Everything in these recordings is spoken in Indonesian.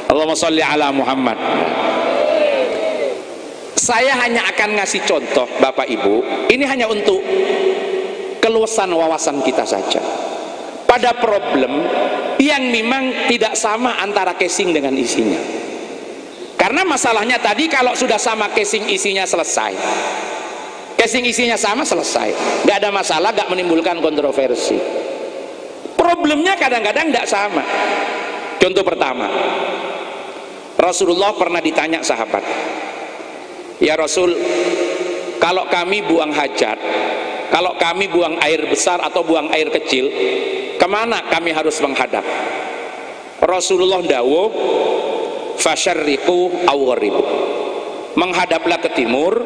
Allahumma sholli ala Muhammad. Saya hanya akan ngasih contoh Bapak Ibu, ini hanya untuk keluasan wawasan kita saja pada problem yang memang tidak sama antara casing dengan isinya. Karena masalahnya tadi kalau sudah sama casing isinya selesai, casing isinya sama selesai, nggak ada masalah, nggak menimbulkan kontroversi. Problemnya kadang-kadang nggak sama. Contoh pertama, Rasulullah pernah ditanya sahabat, ya Rasul, kalau kami buang hajat, kalau kami buang air besar atau buang air kecil, kemana kami harus menghadap? Rasulullah dawuh, fasyarriqu aw gharibu, menghadaplah ke timur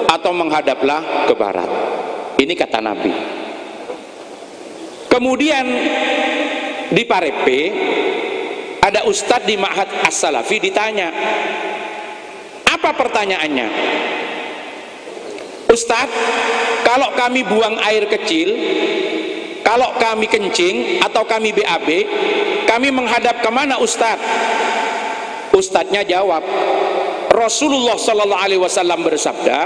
atau menghadaplah ke barat. Ini kata Nabi. Kemudian di Parepe ada ustadz di Ma'had As-Salafi ditanya, apa pertanyaannya? Ustadz, kalau kami buang air kecil, kalau kami kencing atau kami BAB, kami menghadap kemana Ustadz? Ustadznya jawab, Rasulullah Sallallahu Alaihi Wasallam bersabda,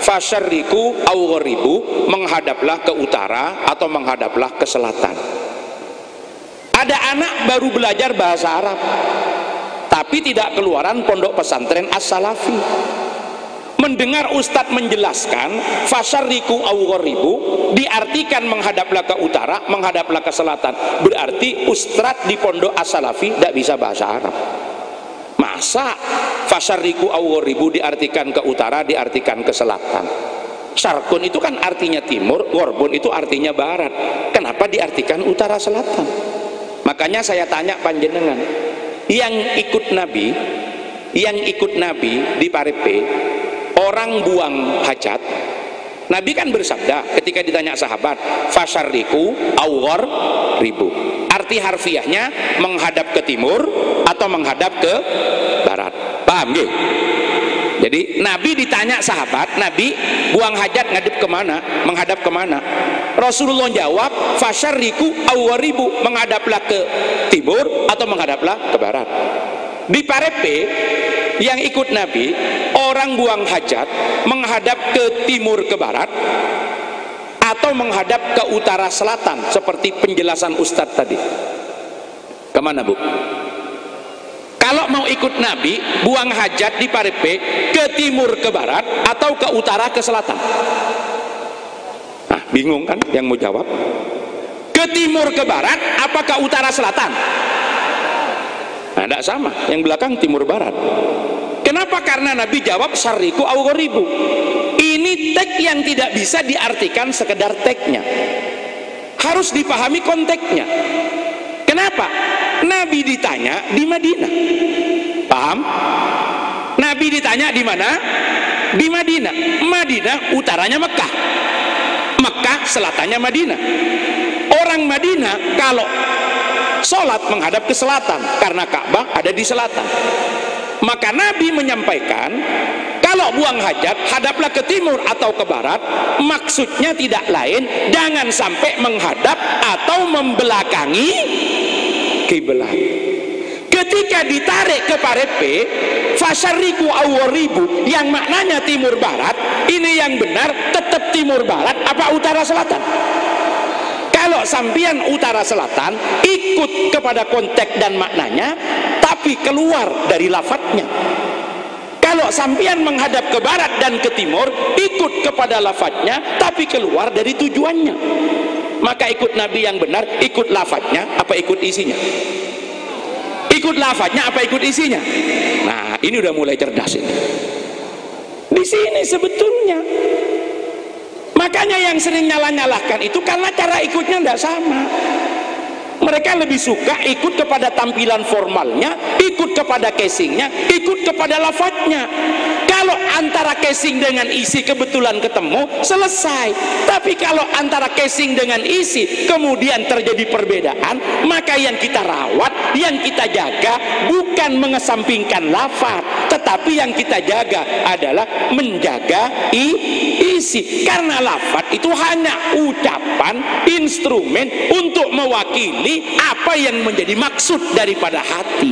fasyarriqu aw gharibu, menghadaplah ke utara atau menghadaplah ke selatan. Ada anak baru belajar bahasa Arab, tapi tidak keluaran pondok pesantren As-Salafi. Mendengar Ustadz menjelaskan fasyarriqu aw gharibu diartikan menghadaplah ke utara, menghadaplah ke selatan. Berarti Ustadz di pondok As-Salafi tidak bisa bahasa Arab. Masa fasyarriqu aw gharibu diartikan ke utara, diartikan ke selatan? Syarqun itu kan artinya timur, gharbun itu artinya barat. Kenapa diartikan utara selatan? Makanya saya tanya panjenengan, yang ikut Nabi di Parepe, orang buang hajat, Nabi kan bersabda ketika ditanya sahabat, fasyarriqu aw gharibu, arti harfiahnya menghadap ke timur atau menghadap ke barat. Paham nggih? Jadi Nabi ditanya sahabat, Nabi buang hajat ngadep kemana, menghadap kemana? Rasulullah jawab, fasyarriqu aw gharibu, menghadaplah ke timur atau menghadaplah ke barat. Di Parepe yang ikut Nabi, orang buang hajat menghadap ke timur ke barat atau menghadap ke utara selatan seperti penjelasan Ustadz tadi. Kemana Bu? Kalau mau ikut Nabi, buang hajat di Parepe ke timur ke barat atau ke utara ke selatan? Nah, bingung kan yang mau jawab? Ke timur ke barat apa ke utara selatan? Nah, tidak sama, yang belakang timur barat. Kenapa? Karena Nabi jawab syarriqu aw gharibu. Ini teks yang tidak bisa diartikan sekedar teksnya, harus dipahami konteksnya. Kenapa? Nabi ditanya di Madinah, paham? Nabi ditanya di mana? Di Madinah. Madinah utaranya Mekah, Mekah selatannya Madinah. Orang Madinah kalau sholat menghadap ke selatan karena Ka'bah ada di selatan. Maka Nabi menyampaikan, kalau buang hajat hadaplah ke timur atau ke barat, maksudnya tidak lain, jangan sampai menghadap atau membelakangi kiblat. Ketika ditarik ke Parepe, fasyarriqu aw gharibu, yang maknanya timur barat, ini yang benar tetap timur barat apa utara selatan? Kalau sampian utara selatan ikut kepada konteks dan maknanya, tapi keluar dari lafadznya. Kalau sampian menghadap ke barat dan ke timur ikut kepada lafadznya, tapi keluar dari tujuannya. Maka ikut Nabi yang benar, ikut lafadznya apa ikut isinya? Ikut lafadznya apa ikut isinya? Nah, ini udah mulai cerdas ini. Di sini sebetulnya. Makanya yang sering nyalah-nyalahkan itu karena cara ikutnya tidak sama. Mereka lebih suka ikut kepada tampilan formalnya, ikut kepada casingnya, ikut kepada lafadznya. Kalau antara casing dengan isi kebetulan ketemu, selesai. Tapi kalau antara casing dengan isi kemudian terjadi perbedaan, maka yang kita rawat, yang kita jaga bukan mengesampingkan lafadz, tetapi yang kita jaga adalah menjaga isi. Karena lafadz itu hanya ucapan, instrumen untuk mewakili apa yang menjadi maksud daripada hati.